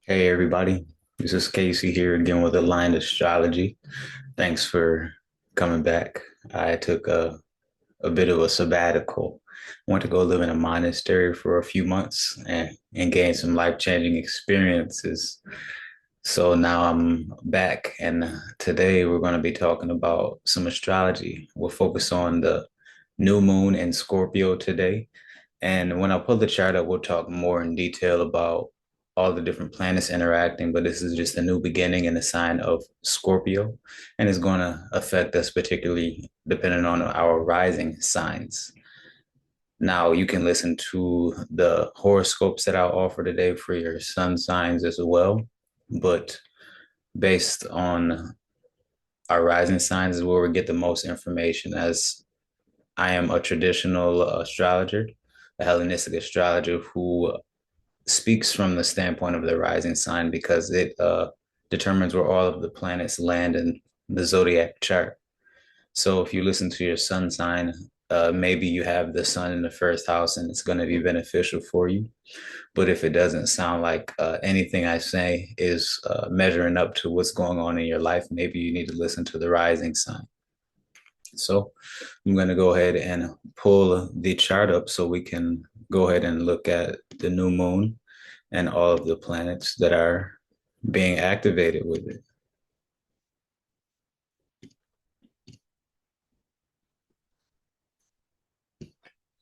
Hey everybody, this is Casey here again with Aligned Astrology. Thanks for coming back. I took a bit of a sabbatical. Went to go live in a monastery for a few months and gain some life-changing experiences. So now I'm back, and today we're going to be talking about some astrology. We'll focus on the new moon in Scorpio today. And when I pull the chart up, we'll talk more in detail about all the different planets interacting. But this is just a new beginning in the sign of Scorpio, and it's going to affect us particularly depending on our rising signs. Now, you can listen to the horoscopes that I'll offer today for your sun signs as well. But based on our rising signs is where we get the most information, as I am a traditional astrologer, a Hellenistic astrologer who speaks from the standpoint of the rising sign because it determines where all of the planets land in the zodiac chart. So if you listen to your sun sign, maybe you have the sun in the first house and it's going to be beneficial for you. But if it doesn't sound like anything I say is measuring up to what's going on in your life, maybe you need to listen to the rising sign. So I'm going to go ahead and pull the chart up so we can go ahead and look at the new moon and all of the planets that are being activated with it.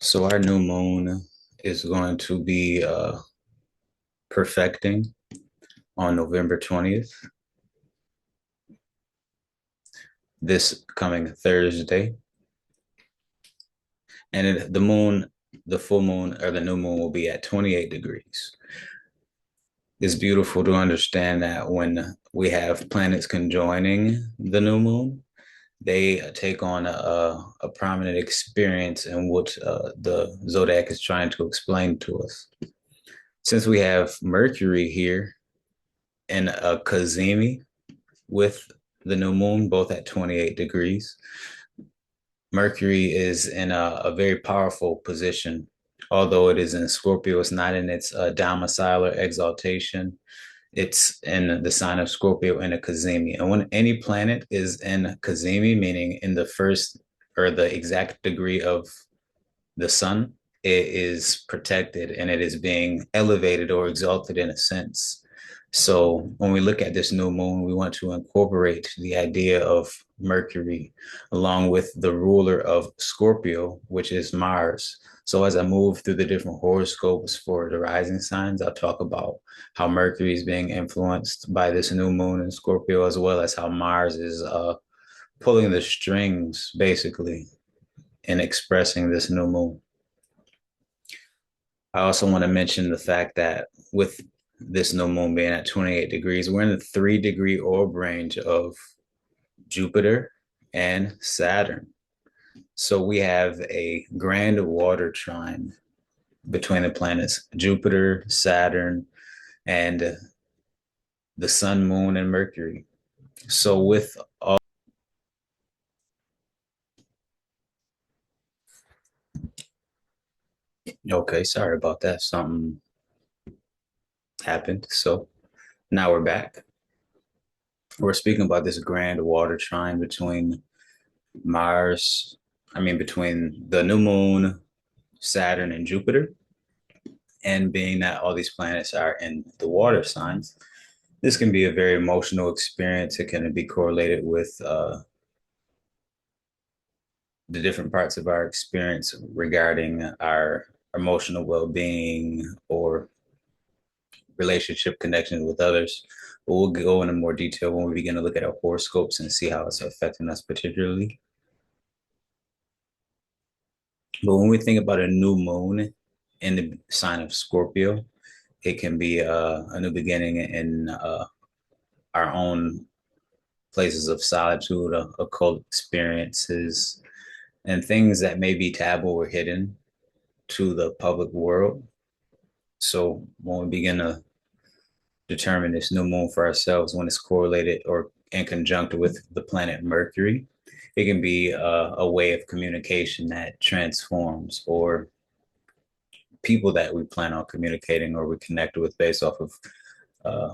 So our new moon is going to be perfecting on November 20th, this coming Thursday. And the moon, the full moon or the new moon will be at 28 degrees. It's beautiful to understand that when we have planets conjoining the new moon, they take on a prominent experience in what the zodiac is trying to explain to us. Since we have Mercury here in a Cazimi with the new moon, both at 28 degrees, Mercury is in a very powerful position. Although it is in Scorpio, it's not in its domicile or exaltation. It's in the sign of Scorpio in a Cazimi. And when any planet is in Cazimi, meaning in the first or the exact degree of the sun, it is protected and it is being elevated or exalted in a sense. So when we look at this new moon, we want to incorporate the idea of Mercury along with the ruler of Scorpio, which is Mars. So as I move through the different horoscopes for the rising signs, I'll talk about how Mercury is being influenced by this new moon in Scorpio, as well as how Mars is pulling the strings basically in expressing this new moon. I also want to mention the fact that with this new moon being at 28 degrees, we're in the 3-degree orb range of Jupiter and Saturn. So we have a grand water trine between the planets Jupiter, Saturn, and the sun, moon, and Mercury. So with all, okay, sorry about that. Something happened. So now we're back. We're speaking about this grand water trine between Mars, between the new moon, Saturn, and Jupiter. And being that all these planets are in the water signs, this can be a very emotional experience. It can be correlated with the different parts of our experience regarding our emotional well being or relationship connections with others. But we'll go into more detail when we begin to look at our horoscopes and see how it's affecting us particularly. But when we think about a new moon in the sign of Scorpio, it can be a new beginning in our own places of solitude, occult experiences, and things that may be taboo or hidden to the public world. So when we begin to determine this new moon for ourselves, when it's correlated or in conjunct with the planet Mercury, it can be a way of communication that transforms, or people that we plan on communicating or we connect with based off of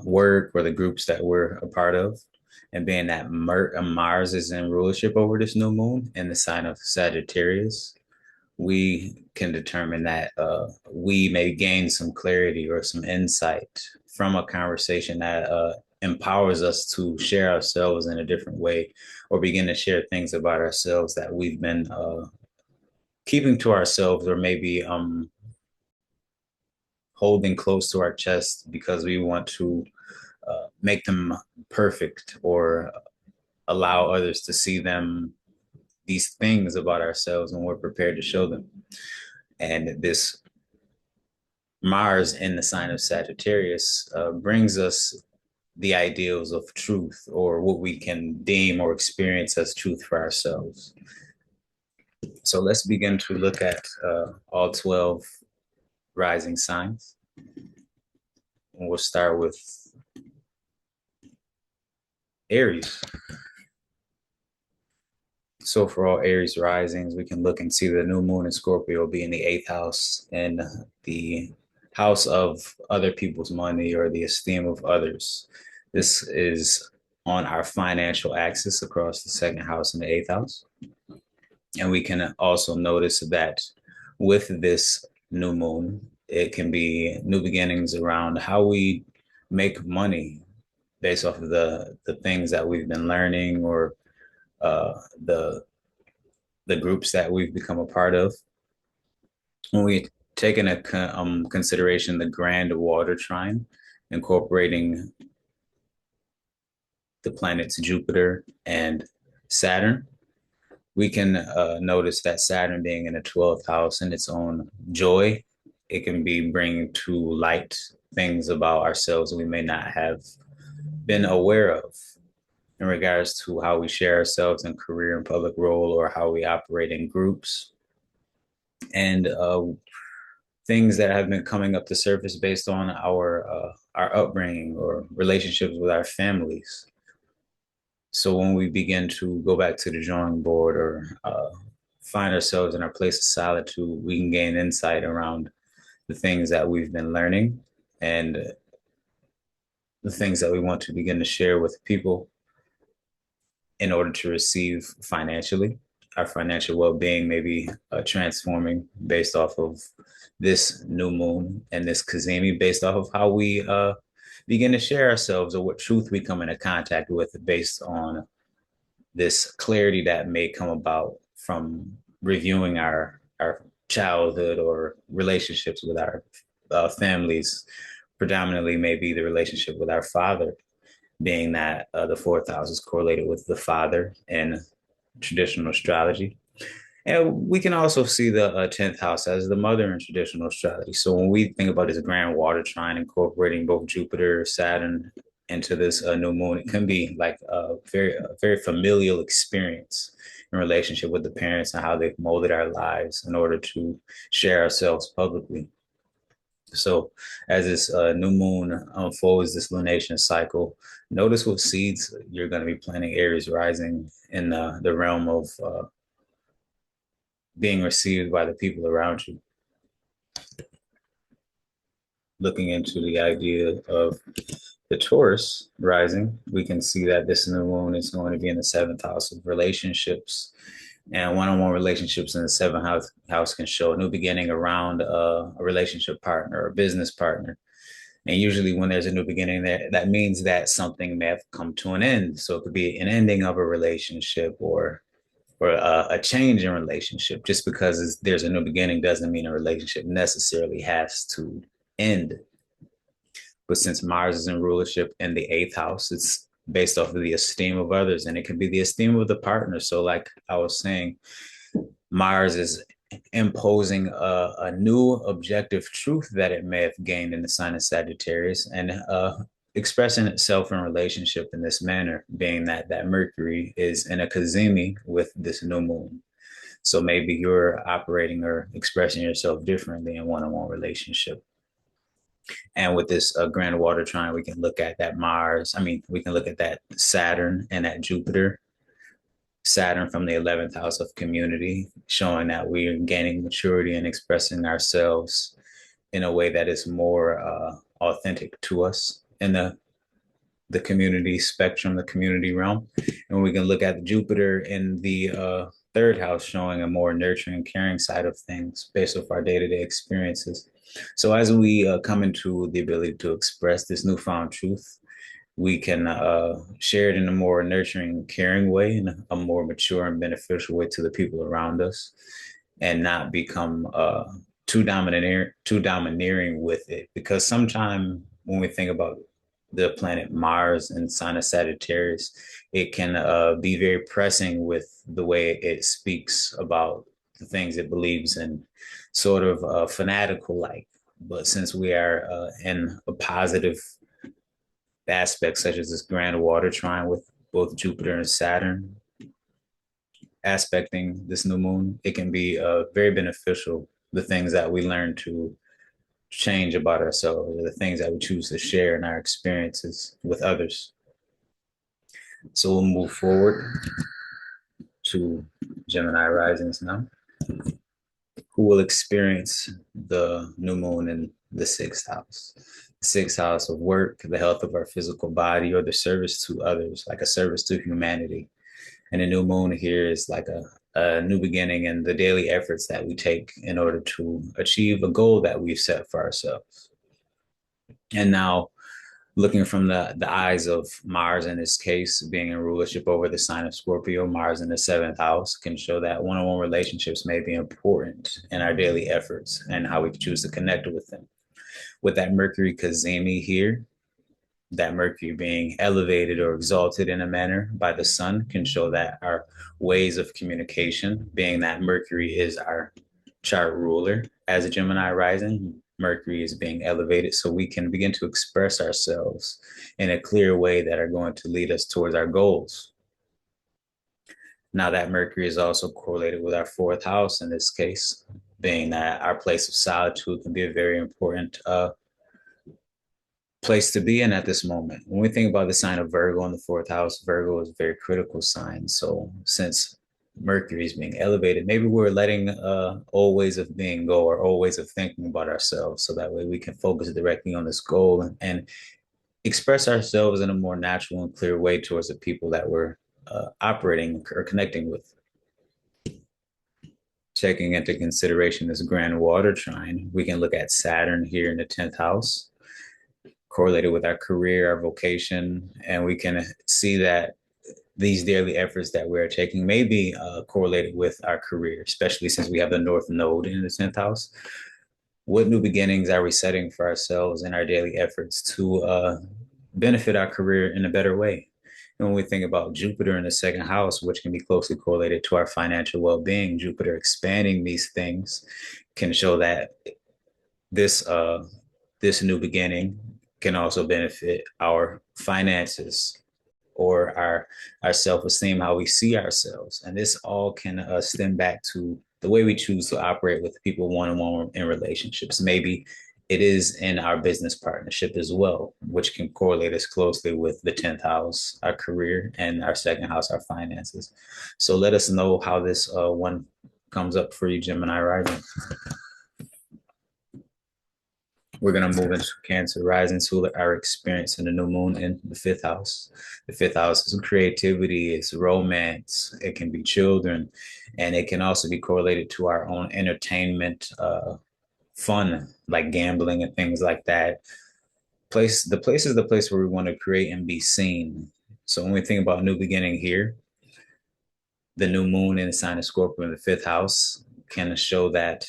work or the groups that we're a part of. And being that Mars is in rulership over this new moon in the sign of Sagittarius, we can determine that we may gain some clarity or some insight from a conversation that empowers us to share ourselves in a different way or begin to share things about ourselves that we've been keeping to ourselves or maybe holding close to our chest because we want to make them perfect or allow others to see them these things about ourselves when we're prepared to show them. And this Mars in the sign of Sagittarius brings us the ideals of truth or what we can deem or experience as truth for ourselves. So let's begin to look at all 12 rising signs. And we'll start with Aries. So for all Aries risings, we can look and see the new moon in Scorpio be in the eighth house and the house of other people's money or the esteem of others. This is on our financial axis across the second house and the eighth house. And we can also notice that with this new moon, it can be new beginnings around how we make money based off of the things that we've been learning or uh, the the groups that we've become a part of. When we take into consideration the grand water trine, incorporating the planets Jupiter and Saturn, we can notice that Saturn being in the 12th house in its own joy, it can be bringing to light things about ourselves we may not have been aware of in regards to how we share ourselves in career and public role or how we operate in groups and things that have been coming up to surface based on our upbringing or relationships with our families. So when we begin to go back to the drawing board or find ourselves in our place of solitude, we can gain insight around the things that we've been learning and the things that we want to begin to share with people in order to receive financially. Our financial well-being may be transforming based off of this new moon and this Cazimi, based off of how we begin to share ourselves or what truth we come into contact with based on this clarity that may come about from reviewing our childhood or relationships with our families, predominantly maybe the relationship with our father, being that the fourth house is correlated with the father in traditional astrology. And we can also see the 10th house as the mother in traditional astrology. So when we think about this grand water trine incorporating both Jupiter, Saturn into this new moon, it can be like a very familial experience in relationship with the parents and how they've molded our lives in order to share ourselves publicly. So as this new moon unfolds, this lunation cycle, notice what seeds you're going to be planting Aries rising in the realm of being received by the people around you. Looking into the idea of the Taurus rising, we can see that this new moon is going to be in the seventh house of relationships. And one-on-one relationships in the seventh house can show a new beginning around a relationship partner or a business partner. And usually, when there's a new beginning, that means that something may have come to an end. So it could be an ending of a relationship or a change in relationship. Just because there's a new beginning doesn't mean a relationship necessarily has to end. But since Mars is in rulership in the eighth house, it's based off of the esteem of others, and it can be the esteem of the partner. So, like I was saying, Mars is imposing a new objective truth that it may have gained in the sign of Sagittarius and expressing itself in relationship in this manner, being that Mercury is in a Cazimi with this new moon. So maybe you're operating or expressing yourself differently in one-on-one relationship. And with this grand water trine, we can look at that Mars. I mean, we can look at that Saturn and that Jupiter. Saturn from the 11th house of community, showing that we are gaining maturity and expressing ourselves in a way that is more authentic to us. in the community spectrum, the community realm. And we can look at Jupiter in the third house, showing a more nurturing, caring side of things based off our day-to-day experiences. So as we come into the ability to express this newfound truth, we can share it in a more nurturing, caring way, in a more mature and beneficial way to the people around us, and not become too domineering with it. Because sometimes when we think about the planet Mars and sign of Sagittarius, it can be very pressing with the way it speaks about the things it believes in, sort of fanatical like. But since we are in a positive aspects such as this grand water trine with both Jupiter and Saturn aspecting this new moon, it can be very beneficial. The things that we learn to change about ourselves, or the things that we choose to share in our experiences with others. So we'll move forward to Gemini risings now, who will experience the new moon in the sixth house. The sixth house of work, the health of our physical body, or the service to others, like a service to humanity. And the new moon here is like a new beginning in the daily efforts that we take in order to achieve a goal that we've set for ourselves. And now, looking from the eyes of Mars in this case, being in rulership over the sign of Scorpio, Mars in the seventh house can show that one-on-one relationships may be important in our daily efforts and how we choose to connect with them. With that Mercury Cazimi here, that Mercury being elevated or exalted in a manner by the sun can show that our ways of communication, being that Mercury is our chart ruler as a Gemini rising, Mercury is being elevated so we can begin to express ourselves in a clear way that are going to lead us towards our goals. Now that Mercury is also correlated with our fourth house in this case, being that our place of solitude can be a very important place to be in at this moment. When we think about the sign of Virgo in the fourth house, Virgo is a very critical sign. So since Mercury is being elevated, maybe we're letting old ways of being go, or old ways of thinking about ourselves, so that way we can focus directly on this goal and express ourselves in a more natural and clear way towards the people that we're operating or connecting with. Taking into consideration this grand water trine, we can look at Saturn here in the 10th house, correlated with our career, our vocation, and we can see that these daily efforts that we're taking may be correlated with our career, especially since we have the North Node in the 10th house. What new beginnings are we setting for ourselves in our daily efforts to benefit our career in a better way? And when we think about Jupiter in the second house, which can be closely correlated to our financial well-being, Jupiter expanding these things can show that this new beginning can also benefit our finances or our self-esteem, how we see ourselves. And this all can stem back to the way we choose to operate with people one-on-one in relationships. Maybe it is in our business partnership as well, which can correlate us closely with the 10th house, our career, and our second house, our finances. So let us know how this one comes up for you, Gemini rising. We're going to move into Cancer rising, so our experience in the new moon in the fifth house. The fifth house is creativity, it's romance, it can be children, and it can also be correlated to our own entertainment, fun, like gambling and things like that. The place is the place where we want to create and be seen. So when we think about new beginning here, the new moon in the sign of Scorpio in the fifth house can show that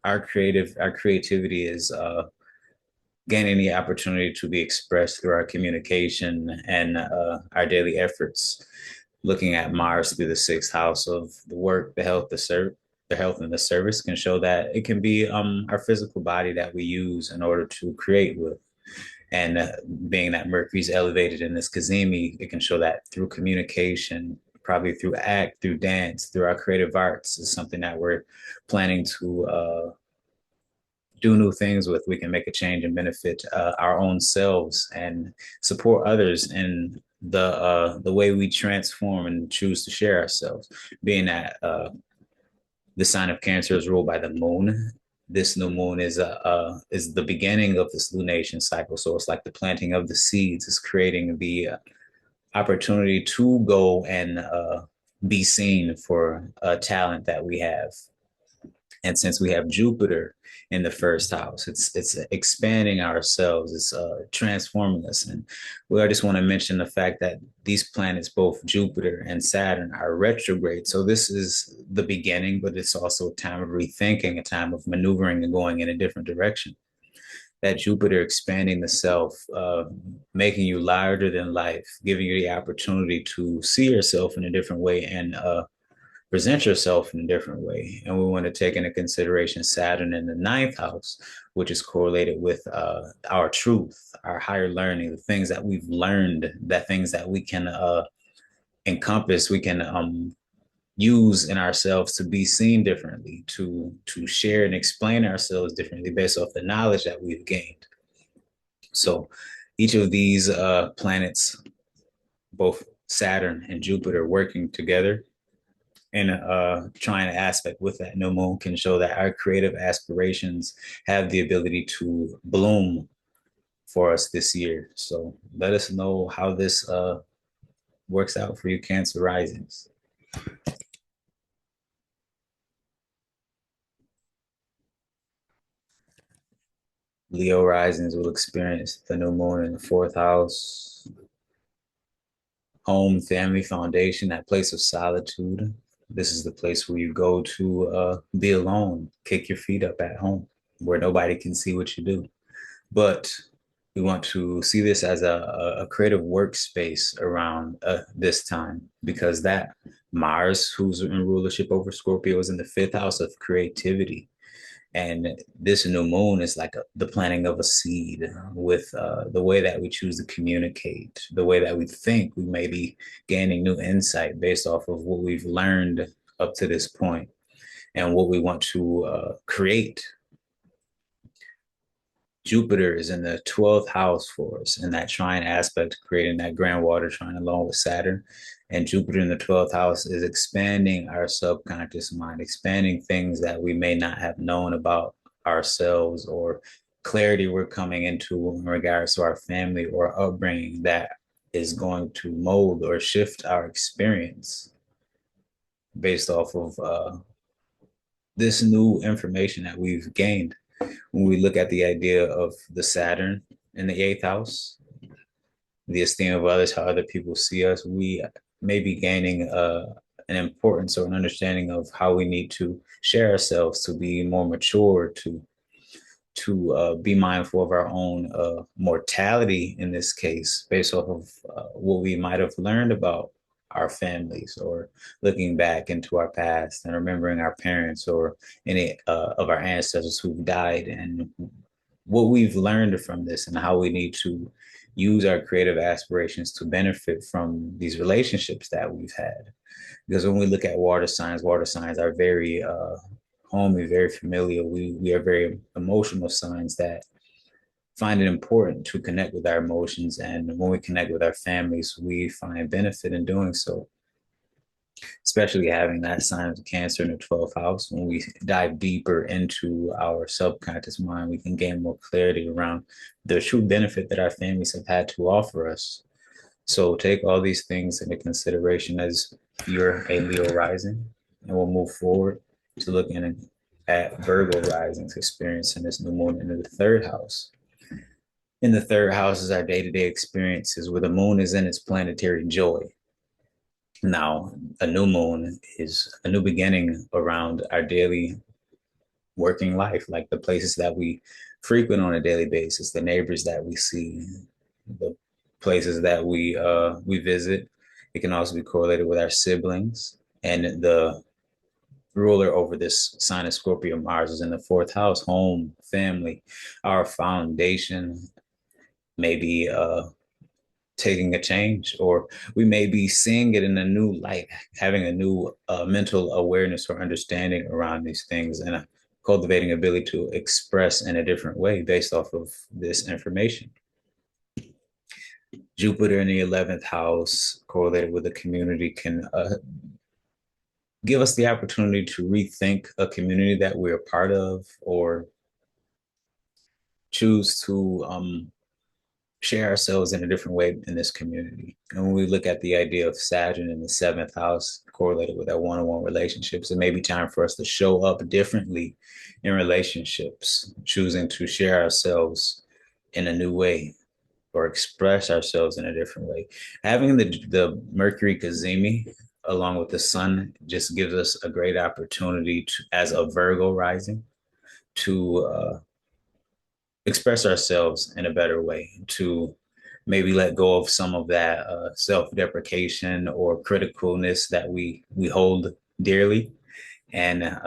our creativity is gaining the opportunity to be expressed through our communication and our daily efforts. Looking at Mars through the sixth house of the work, the health, the health and the service can show that it can be our physical body that we use in order to create with. And being that Mercury's elevated in this Cazimi, it can show that through communication, probably through act, through dance, through our creative arts is something that we're planning to do new things with. We can make a change and benefit our own selves and support others in the way we transform and choose to share ourselves. Being that the sign of Cancer is ruled by the moon, this new moon is the beginning of this lunation cycle. So it's like the planting of the seeds. It's creating the opportunity to go and be seen for a talent that we have. And since we have Jupiter in the first house, it's expanding ourselves, it's transforming us. And I just want to mention the fact that these planets, both Jupiter and Saturn, are retrograde. So this is the beginning, but it's also a time of rethinking, a time of maneuvering and going in a different direction. That Jupiter expanding the self, making you larger than life, giving you the opportunity to see yourself in a different way and present yourself in a different way. And we want to take into consideration Saturn in the ninth house, which is correlated with our truth, our higher learning, the things that we've learned, that things that we can encompass, we can use in ourselves to be seen differently, to share and explain ourselves differently based off the knowledge that we've gained. So each of these planets, both Saturn and Jupiter working together in a trying aspect with that new moon, can show that our creative aspirations have the ability to bloom for us this year. So let us know how this works out for you, Cancer risings. Leo risings will experience the new moon in the fourth house. Home, family, foundation, that place of solitude. This is the place where you go to be alone, kick your feet up at home, where nobody can see what you do. But we want to see this as a creative workspace around this time, because that Mars, who's in rulership over Scorpio, is in the fifth house of creativity. And this new moon is like the planting of a seed with the way that we choose to communicate, the way that we think. We may be gaining new insight based off of what we've learned up to this point and what we want to create. Jupiter is in the 12th house for us, and that trine aspect, creating that grand water trine along with Saturn. And Jupiter in the 12th house is expanding our subconscious mind, expanding things that we may not have known about ourselves, or clarity we're coming into in regards to our family or upbringing that is going to mold or shift our experience based off of this new information that we've gained. When we look at the idea of the Saturn in the eighth house, the esteem of others, how other people see us, we may be gaining an importance or an understanding of how we need to share ourselves, to be more mature, to be mindful of our own mortality in this case, based off of what we might have learned about our families, or looking back into our past and remembering our parents or any of our ancestors who've died, and what we've learned from this and how we need to use our creative aspirations to benefit from these relationships that we've had. Because when we look at water signs are very homey, very familiar. We are very emotional signs that find it important to connect with our emotions. And when we connect with our families, we find benefit in doing so, especially having that sign of Cancer in the 12th house. When we dive deeper into our subconscious mind, we can gain more clarity around the true benefit that our families have had to offer us. So take all these things into consideration as you're a Leo rising, and we'll move forward to looking at Virgo rising's experience in this new moon in the third house. In the third house is our day-to-day experiences, where the moon is in its planetary joy. Now, a new moon is a new beginning around our daily working life, like the places that we frequent on a daily basis, the neighbors that we see, the places that we visit. It can also be correlated with our siblings, and the ruler over this sign of Scorpio, Mars, is in the fourth house, home, family, our foundation, maybe taking a change, or we may be seeing it in a new light, having a new mental awareness or understanding around these things, and cultivating ability to express in a different way based off of this information. Jupiter in the 11th house, correlated with the community, can give us the opportunity to rethink a community that we're a part of, or choose to share ourselves in a different way in this community. And when we look at the idea of Saturn in the seventh house correlated with our one-on-one relationships, it may be time for us to show up differently in relationships, choosing to share ourselves in a new way or express ourselves in a different way. Having the Mercury Cazimi along with the sun just gives us a great opportunity to, as a Virgo rising, to express ourselves in a better way, to maybe let go of some of that self-deprecation or criticalness that we hold dearly, and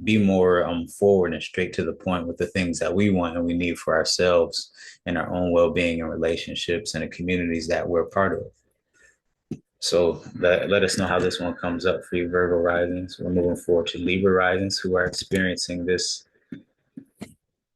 be more forward and straight to the point with the things that we want and we need for ourselves and our own well-being and relationships and the communities that we're part of. So let us know how this one comes up for you, Virgo risings. We're moving forward to Libra risings, who are experiencing this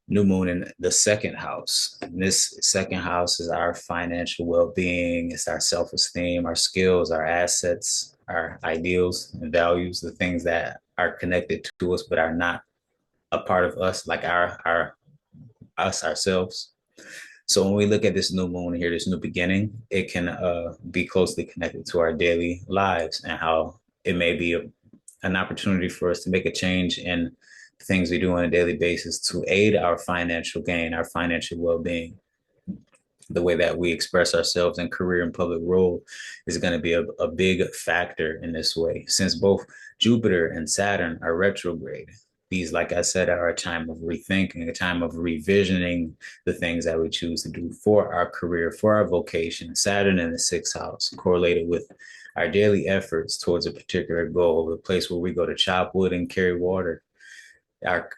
new moon in the second house. And this second house is our financial well-being, it's our self-esteem, our skills, our assets, our ideals and values, the things that are connected to us but are not a part of us, like our us ourselves. So when we look at this new moon here, this new beginning, it can be closely connected to our daily lives and how it may be an opportunity for us to make a change in things we do on a daily basis to aid our financial gain, our financial well-being. The way that we express ourselves in career and public role is going to be a big factor in this way. Since both Jupiter and Saturn are retrograde, these, like I said, are a time of rethinking, a time of revisioning the things that we choose to do for our career, for our vocation. Saturn in the sixth house, correlated with our daily efforts towards a particular goal, a place where we go to chop wood and carry water. Our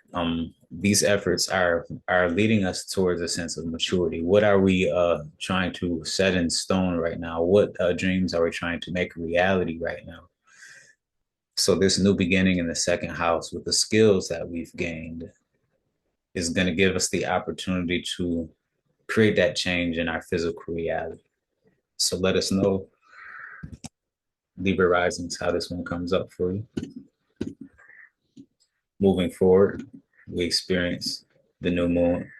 these efforts are leading us towards a sense of maturity. What are we trying to set in stone right now? What dreams are we trying to make a reality right now? So this new beginning in the second house with the skills that we've gained is going to give us the opportunity to create that change in our physical reality. So let us know, Libra risings, how this one comes up for you. Moving forward, we experience the new moon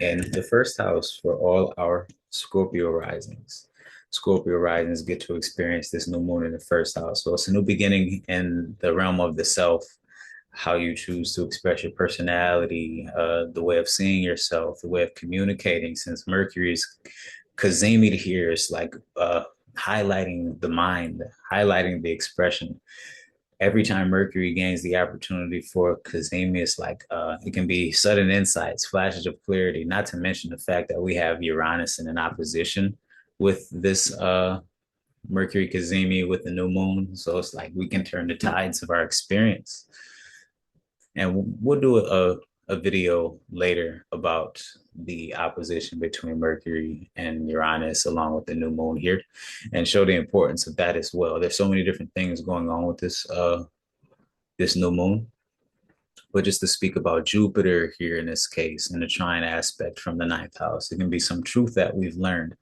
in the first house for all our Scorpio risings. Scorpio risings get to experience this new moon in the first house. So it's a new beginning in the realm of the self, how you choose to express your personality, the way of seeing yourself, the way of communicating. Since Mercury's Cazimi here is like highlighting the mind, highlighting the expression. Every time Mercury gains the opportunity for Cazimi, it's like it can be sudden insights, flashes of clarity, not to mention the fact that we have Uranus in an opposition with this Mercury Cazimi with the new moon. So it's like we can turn the tides of our experience. And we'll do a video later about the opposition between Mercury and Uranus along with the new moon here and show the importance of that as well. There's so many different things going on with this new moon. But just to speak about Jupiter here in this case, in the trine aspect from the ninth house, it can be some truth that we've learned,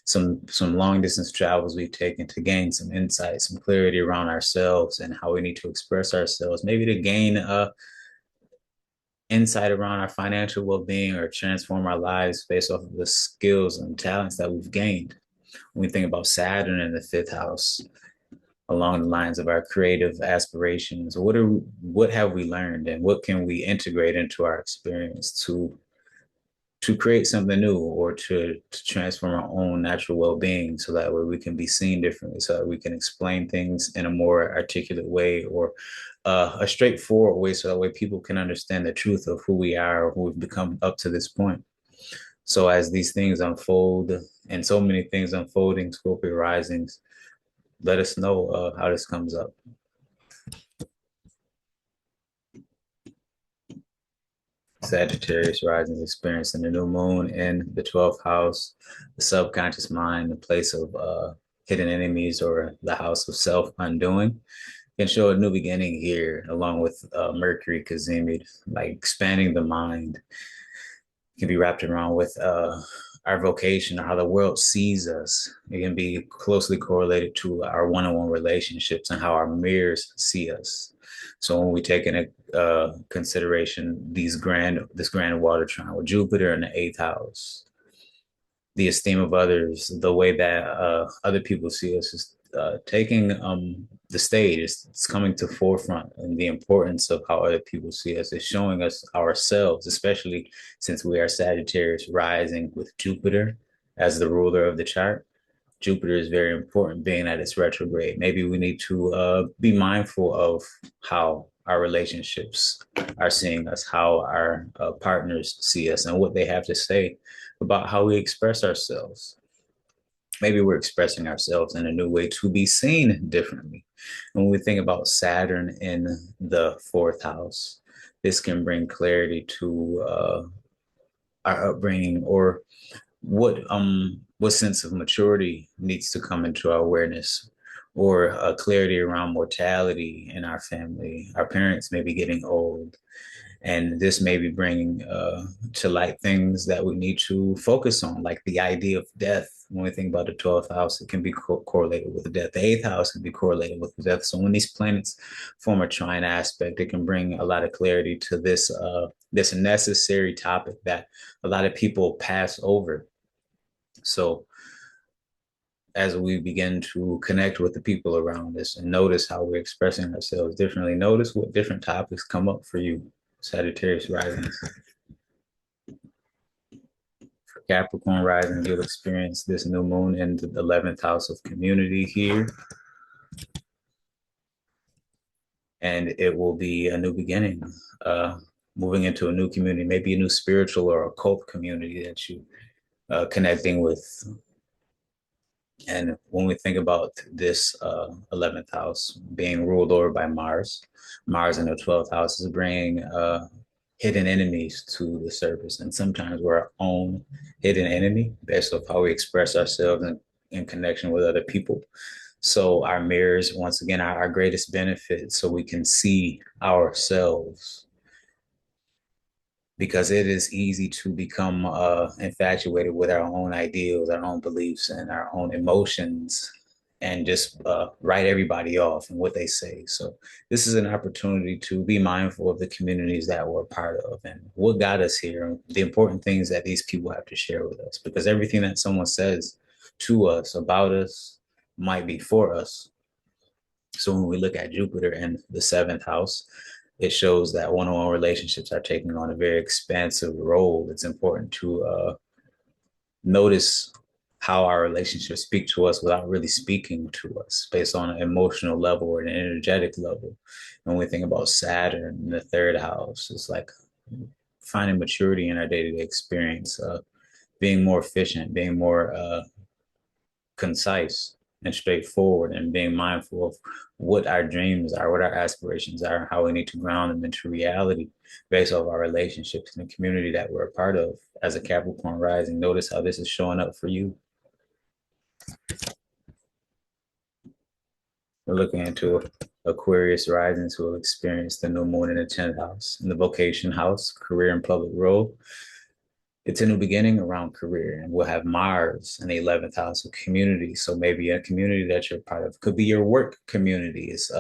some long distance travels we've taken to gain some insight, some clarity around ourselves and how we need to express ourselves, maybe to gain insight around our financial well-being or transform our lives based off of the skills and talents that we've gained. When we think about Saturn in the fifth house, along the lines of our creative aspirations, what have we learned and what can we integrate into our experience to create something new or to transform our own natural well-being so that way we can be seen differently, so that we can explain things in a more articulate way or a straightforward way so that way people can understand the truth of who we are or who we've become up to this point. So as these things unfold and so many things unfolding, Scorpio risings, let us know how this comes up. Sagittarius rising is experiencing the new moon in the 12th house, the subconscious mind, the place of hidden enemies, or the house of self undoing. Can show a new beginning here, along with Mercury Cazimi, like expanding the mind. Can be wrapped around with our vocation or how the world sees us. It can be closely correlated to our one-on-one relationships and how our mirrors see us. So when we take into consideration this grand water triangle, Jupiter in the eighth house, the esteem of others, the way that other people see us is taking the stage. It's coming to forefront, and the importance of how other people see us is showing us ourselves, especially since we are Sagittarius rising with Jupiter as the ruler of the chart. Jupiter is very important, being that it's retrograde. Maybe we need to be mindful of how our relationships are seeing us, how our partners see us, and what they have to say about how we express ourselves. Maybe we're expressing ourselves in a new way to be seen differently. When we think about Saturn in the fourth house, this can bring clarity to our upbringing, or what sense of maturity needs to come into our awareness, or clarity around mortality in our family. Our parents may be getting old, and this may be bringing to light things that we need to focus on, like the idea of death. When we think about the 12th house, it can be correlated with death. The eighth house can be correlated with death. So when these planets form a trine aspect, it can bring a lot of clarity to this necessary topic that a lot of people pass over. So as we begin to connect with the people around us and notice how we're expressing ourselves differently, notice what different topics come up for you, Sagittarius Rising. For Capricorn Rising, you'll experience this new moon in the 11th house of community here. And it will be a new beginning, moving into a new community, maybe a new spiritual or occult community that you connecting with. And when we think about this 11th house being ruled over by Mars, Mars in the 12th house is bringing hidden enemies to the surface. And sometimes we're our own hidden enemy based off how we express ourselves in connection with other people. So our mirrors, once again, are our greatest benefit, so we can see ourselves, because it is easy to become infatuated with our own ideals, our own beliefs, and our own emotions, and just write everybody off and what they say. So this is an opportunity to be mindful of the communities that we're a part of and what got us here, the important things that these people have to share with us, because everything that someone says to us about us might be for us. So when we look at Jupiter in the seventh house, it shows that one-on-one relationships are taking on a very expansive role. It's important to notice how our relationships speak to us without really speaking to us, based on an emotional level or an energetic level. When we think about Saturn in the third house, it's like finding maturity in our day-to-day experience, being more efficient, being more concise and straightforward, and being mindful of what our dreams are, what our aspirations are, and how we need to ground them into reality based off our relationships and the community that we're a part of. As a Capricorn rising, notice how this is showing up for you. We're looking into Aquarius risings, who will experience the new moon in the 10th house, in the vocation house, career and public role. It's a new beginning around career, and we'll have Mars in the 11th house of community. So maybe a community that you're part of could be your work community is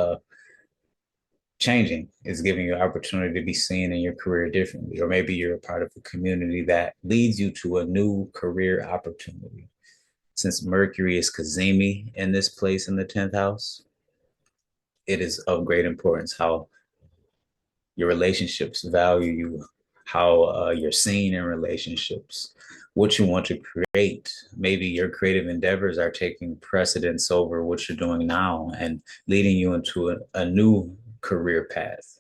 changing, is giving you opportunity to be seen in your career differently, or maybe you're a part of a community that leads you to a new career opportunity. Since Mercury is Cazimi in this place in the 10th house, it is of great importance how your relationships value you, how you're seen in relationships, what you want to create. Maybe your creative endeavors are taking precedence over what you're doing now and leading you into a new career path.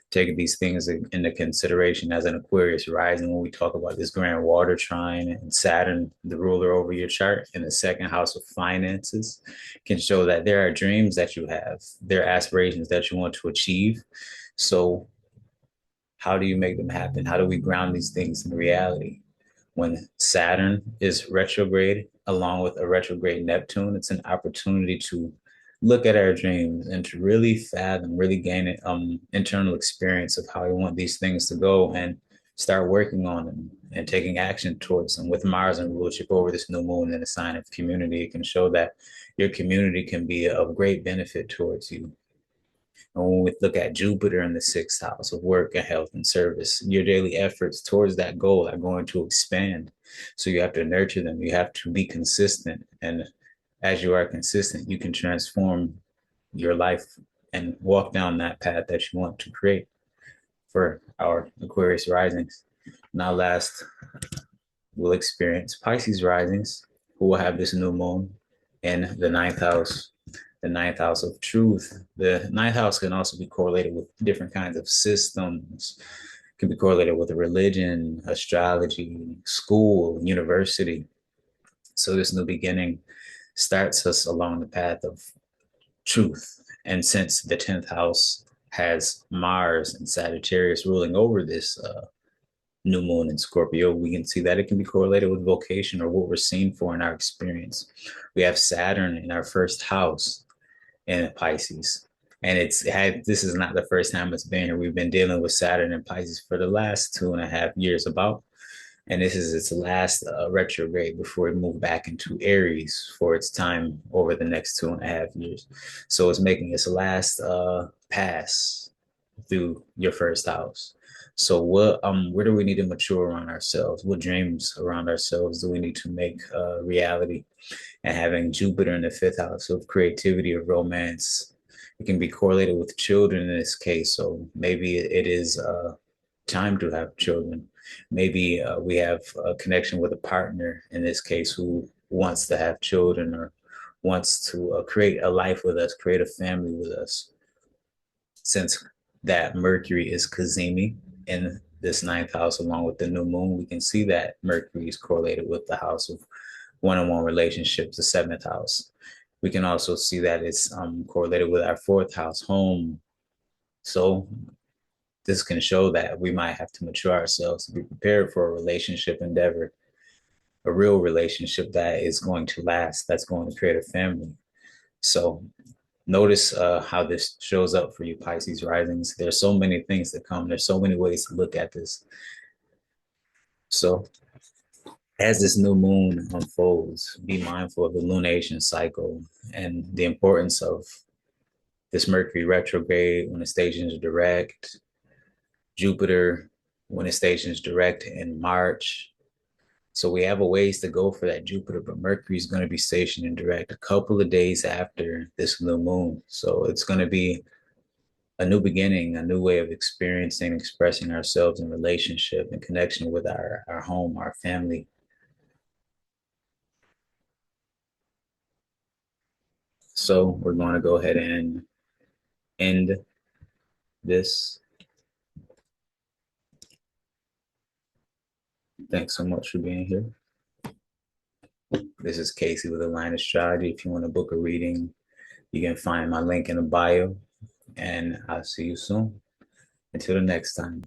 Taking these things into consideration as an Aquarius rising, when we talk about this grand water trine and Saturn, the ruler over your chart in the second house of finances, can show that there are dreams that you have, there are aspirations that you want to achieve. So how do you make them happen? How do we ground these things in reality? When Saturn is retrograde, along with a retrograde Neptune, it's an opportunity to look at our dreams and to really fathom, really gain an internal experience of how we want these things to go, and start working on them and taking action towards them. With Mars and rulership over this new moon in a sign of community, it can show that your community can be of great benefit towards you. And when we look at Jupiter in the sixth house of work and health and service, your daily efforts towards that goal are going to expand. So you have to nurture them. You have to be consistent. And as you are consistent, you can transform your life and walk down that path that you want to create for our Aquarius risings. Now, last, we'll experience Pisces risings, who will have this new moon in the ninth house of truth. The ninth house can also be correlated with different kinds of systems. It can be correlated with religion, astrology, school, university. So this new beginning starts us along the path of truth. And since the 10th house has Mars and Sagittarius ruling over this new moon in Scorpio, we can see that it can be correlated with vocation or what we're seen for in our experience. We have Saturn in our first house in Pisces. And this is not the first time it's been here. We've been dealing with Saturn and Pisces for the last 2.5 years about. And this is its last retrograde before it moved back into Aries for its time over the next 2.5 years. So it's making its last pass through your first house. So where do we need to mature around ourselves? What dreams around ourselves do we need to make reality? And having Jupiter in the fifth house of creativity or romance, it can be correlated with children in this case. So maybe it is time to have children. Maybe we have a connection with a partner in this case who wants to have children or wants to create a life with us, create a family with us. Since that Mercury is Cazimi in this ninth house, along with the new moon, we can see that Mercury is correlated with the house of one-on-one relationships, the seventh house. We can also see that it's correlated with our fourth house, home. So this can show that we might have to mature ourselves to be prepared for a relationship endeavor, a real relationship that is going to last, that's going to create a family. So notice how this shows up for you, Pisces risings. There's so many things that come. There's so many ways to look at this. So as this new moon unfolds, be mindful of the lunation cycle and the importance of this Mercury retrograde when it stations direct, Jupiter when it stations direct in March. So we have a ways to go for that Jupiter, but Mercury is going to be stationed in direct a couple of days after this new moon. So it's going to be a new beginning, a new way of experiencing, expressing ourselves in relationship and connection with our home, our family. So we're going to go ahead and end this. Thanks so much for being here. This is Casey with Align Astrology. If you want to book a reading, you can find my link in the bio, and I'll see you soon. Until the next time.